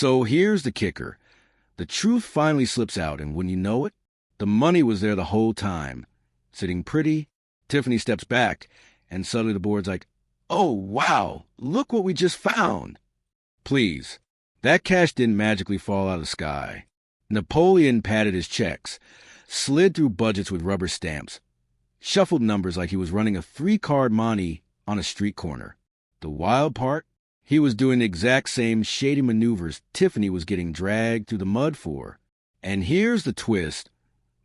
So here's the kicker. The truth finally slips out, and when you know it, the money was there the whole time. Sitting pretty, Tiffany steps back, and suddenly the board's like, "Oh, wow, look what we just found." Please, that cash didn't magically fall out of the sky. Napoleon padded his checks, slid through budgets with rubber stamps, shuffled numbers like he was running a 3-card Monte on a street corner. The wild part? He was doing the exact same shady maneuvers Tiffany was getting dragged through the mud for. And here's the twist.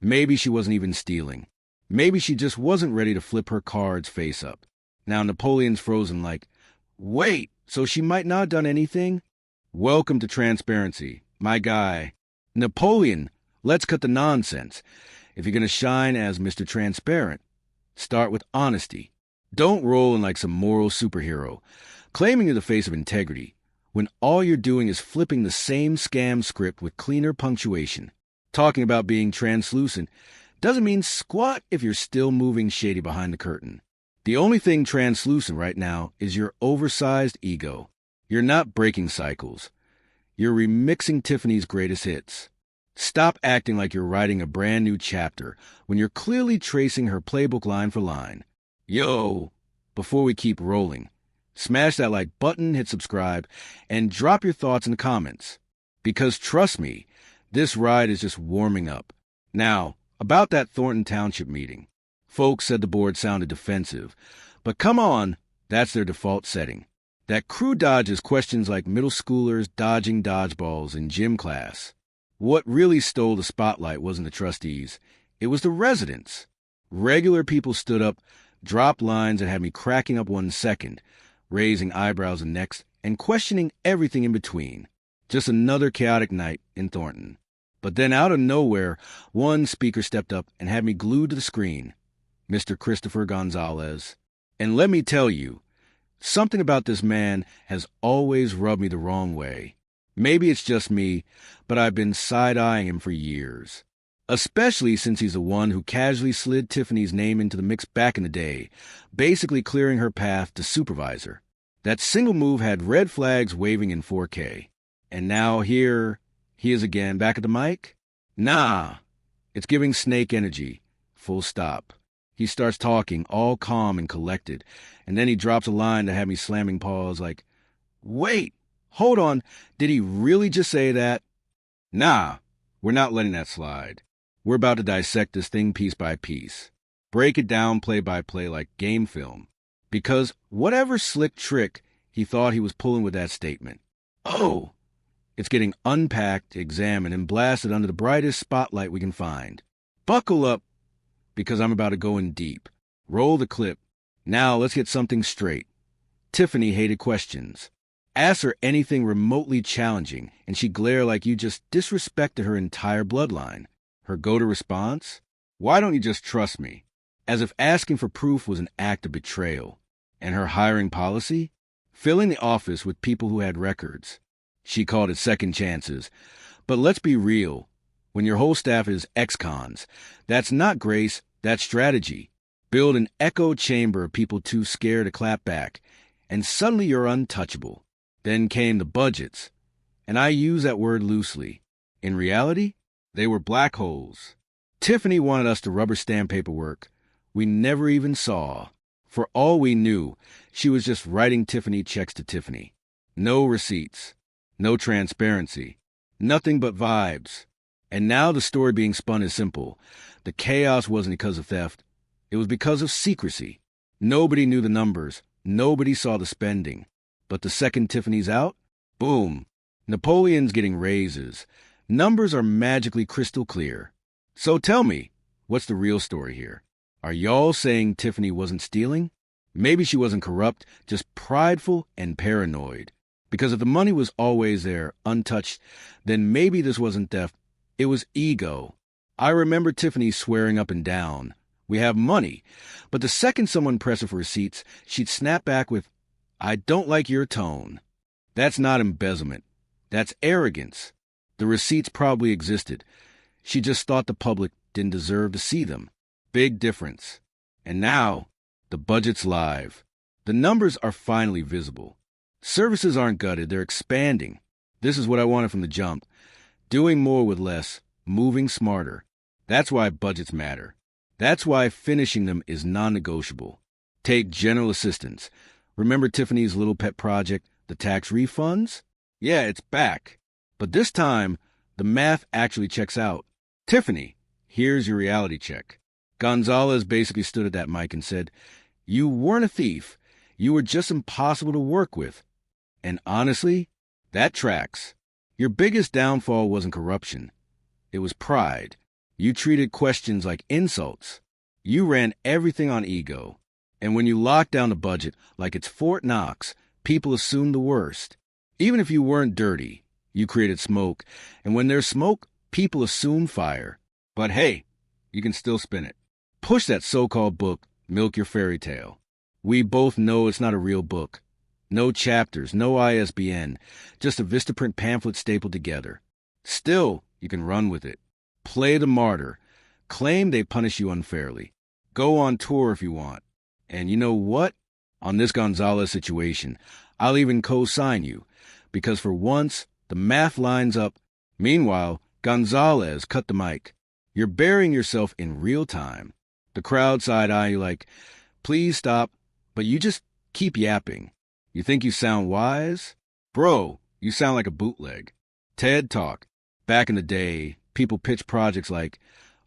Maybe she wasn't even stealing. Maybe she just wasn't ready to flip her cards face up. Now Napoleon's frozen like, wait, so she might not have done anything? Welcome to transparency, my guy. Napoleon, let's cut the nonsense. If you're going to shine as Mr. Transparent, start with honesty. Don't roll in like some moral superhero, claiming you're the face of integrity, when all you're doing is flipping the same scam script with cleaner punctuation. Talking about being translucent doesn't mean squat if you're still moving shady behind the curtain. The only thing translucent right now is your oversized ego. You're not breaking cycles. You're remixing Tiffany's greatest hits. Stop acting like you're writing a brand new chapter when you're clearly tracing her playbook line for line. Yo, before we keep rolling, smash that like button, hit subscribe, and drop your thoughts in the comments. Because trust me, this ride is just warming up. Now, about that Thornton Township meeting. Folks said the board sounded defensive, but come on, that's their default setting. That crew dodges questions like middle schoolers dodging dodgeballs in gym class. What really stole the spotlight wasn't the trustees, it was the residents. Regular people stood up, dropped lines that had me cracking up 1 second, raising eyebrows the next, and questioning everything in between. Just another chaotic night in Thornton. But then out of nowhere, one speaker stepped up and had me glued to the screen. Mr. Christopher Gonzalez. And let me tell you, something about this man has always rubbed me the wrong way. Maybe it's just me, but I've been side-eyeing him for years. Especially since he's the one who casually slid Tiffany's name into the mix back in the day, basically clearing her path to supervisor. That single move had red flags waving in 4K. And now here he is again, back at the mic? Nah, it's giving Snake energy. Full stop. He starts talking, all calm and collected, and then he drops a line that had me slamming paws like, wait, hold on, did he really just say that? Nah, we're not letting that slide. We're about to dissect this thing piece by piece. Break it down play by play like game film. Because whatever slick trick he thought he was pulling with that statement, oh, it's getting unpacked, examined, and blasted under the brightest spotlight we can find. Buckle up, because I'm about to go in deep. Roll the clip. Now let's get something straight. Tiffany hated questions. Ask her anything remotely challenging, and she'd glare like you just disrespected her entire bloodline. Her go-to response? Why don't you just trust me? As if asking for proof was an act of betrayal. And her hiring policy? Filling the office with people who had records. She called it second chances. But let's be real. When your whole staff is ex-cons, that's not grace, that's strategy. Build an echo chamber of people too scared to clap back, and suddenly you're untouchable. Then came the budgets, and I use that word loosely. In reality, they were black holes. Tiffany wanted us to rubber stamp paperwork we never even saw. For all we knew, she was just writing Tiffany checks to Tiffany. No receipts, no transparency, nothing but vibes. And now the story being spun is simple. The chaos wasn't because of theft. It was because of secrecy. Nobody knew the numbers. Nobody saw the spending. But the second Tiffany's out, boom. Napoleon's getting raises. Numbers are magically crystal clear. So tell me, what's the real story here? Are y'all saying Tiffany wasn't stealing? Maybe she wasn't corrupt, just prideful and paranoid. Because if the money was always there, untouched, then maybe this wasn't theft. It was ego. I remember Tiffany swearing up and down, we have money. But the second someone pressed her for receipts, she'd snap back with, I don't like your tone. That's not embezzlement. That's arrogance. The receipts probably existed. She just thought the public didn't deserve to see them. Big difference. And now, the budget's live. The numbers are finally visible. Services aren't gutted, they're expanding. This is what I wanted from the jump. Doing more with less, moving smarter. That's why budgets matter. That's why finishing them is non-negotiable. Take general assistance. Remember Tiffany's little pet project, the tax refunds? Yeah, it's back. But this time, the math actually checks out. Tiffany, here's your reality check. Gonzalez basically stood at that mic and said, "You weren't a thief. You were just impossible to work with." And honestly, that tracks. Your biggest downfall wasn't corruption. It was pride. You treated questions like insults. You ran everything on ego. And when you locked down the budget like it's Fort Knox, people assumed the worst. Even if you weren't dirty, you created smoke. And when there's smoke, people assume fire. But hey, you can still spin it. Push that so-called book, milk your fairy tale. We both know it's not a real book. No chapters, no ISBN, just a Vistaprint pamphlet stapled together. Still, you can run with it. Play the martyr. Claim they punish you unfairly. Go on tour if you want. And you know what? On this Gonzalez situation, I'll even co-sign you, because for once, the math lines up. Meanwhile, Gonzalez cut the mic. You're burying yourself in real time. The crowd side-eye you like, please stop, but you just keep yapping. You think you sound wise? Bro, you sound like a bootleg. TED Talk. Back in the day, people pitched projects like,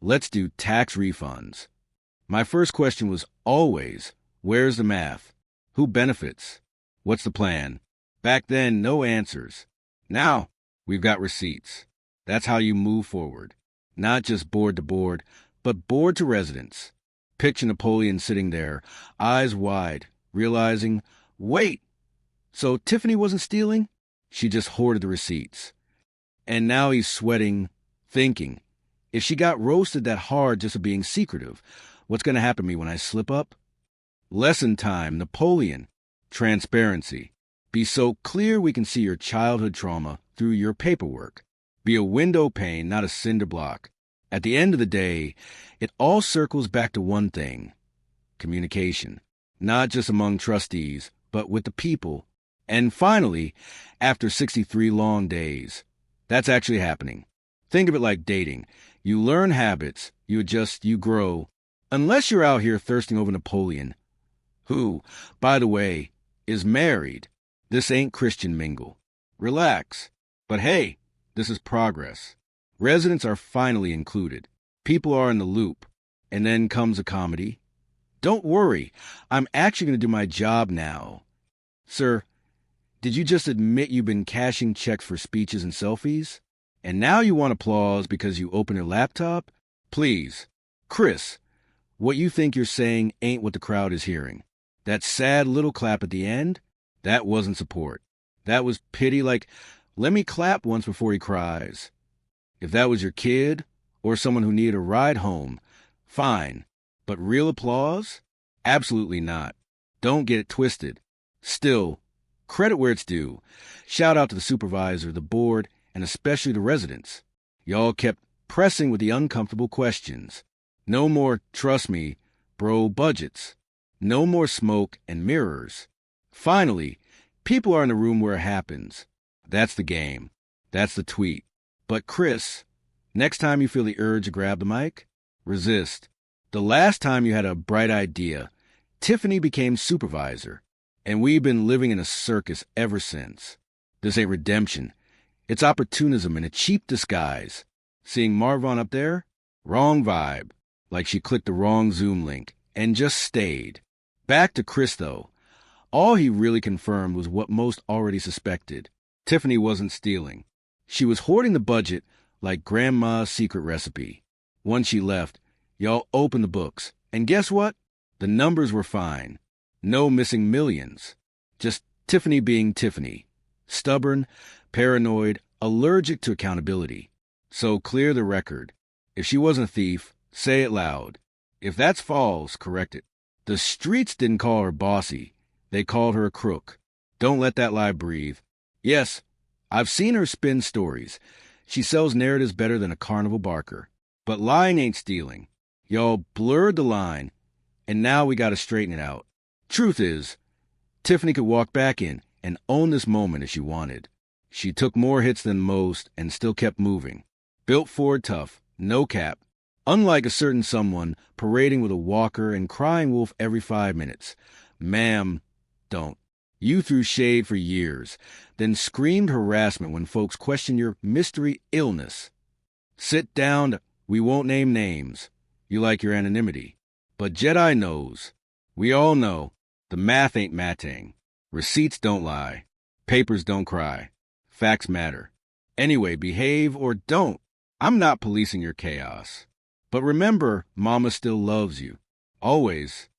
let's do tax refunds. My first question was always, where's the math? Who benefits? What's the plan? Back then, no answers. Now, we've got receipts. That's how you move forward. Not just board to board, but board to residents. Picture Napoleon sitting there, eyes wide, realizing, wait, so Tiffany wasn't stealing? She just hoarded the receipts. And now he's sweating, thinking, if she got roasted that hard just for being secretive, what's going to happen to me when I slip up? Lesson time, Napoleon. Transparency. Be so clear we can see your childhood trauma through your paperwork. Be a window pane, not a cinder block. At the end of the day, it all circles back to one thing. Communication. Not just among trustees, but with the people. And finally, after 63 long days, that's actually happening. Think of it like dating. You learn habits, you adjust, you grow. Unless you're out here thirsting over Napoleon, who, by the way, is married. This ain't Christian mingle. Relax. But hey, this is progress. Residents are finally included. People are in the loop. And then comes a comedy. Don't worry, I'm actually going to do my job now. Sir, did you just admit you've been cashing checks for speeches and selfies? And now you want applause because you open your laptop? Please. Chris, what you think you're saying ain't what the crowd is hearing. That sad little clap at the end, that wasn't support. That was pity like, let me clap once before he cries. If that was your kid or someone who needed a ride home, fine. But real applause? Absolutely not. Don't get it twisted. Still, credit where it's due. Shout out to the supervisor, the board, and especially the residents. Y'all kept pressing with the uncomfortable questions. No more, trust me, bro budgets. No more smoke and mirrors. Finally, people are in the room where it happens. That's the game. That's the tweet. But Chris, next time you feel the urge to grab the mic, resist. The last time you had a bright idea, Tiffany became supervisor, and we've been living in a circus ever since. This ain't redemption. It's opportunism in a cheap disguise. Seeing Marvon up there? Wrong vibe. Like she clicked the wrong Zoom link and just stayed. Back to Chris, though. All he really confirmed was what most already suspected. Tiffany wasn't stealing. She was hoarding the budget like Grandma's secret recipe. Once she left, y'all opened the books. And guess what? The numbers were fine. No missing millions. Just Tiffany being Tiffany. Stubborn, paranoid, allergic to accountability. So clear the record. If she wasn't a thief, say it loud. If that's false, correct it. The streets didn't call her bossy. They called her a crook. Don't let that lie breathe. Yes, I've seen her spin stories. She sells narratives better than a carnival barker. But lying ain't stealing. Y'all blurred the line, and now we gotta straighten it out. Truth is, Tiffany could walk back in and own this moment if she wanted. She took more hits than most and still kept moving. Built Ford tough, no cap. Unlike a certain someone parading with a walker and crying wolf every 5 minutes. Ma'am, don't. You threw shade for years, then screamed harassment when folks questioned your mystery illness. Sit down. We won't name names. You like your anonymity. But Jedi knows. We all know. The math ain't matting. Receipts don't lie. Papers don't cry. Facts matter. Anyway, behave or don't. I'm not policing your chaos. But remember, Mama still loves you. Always.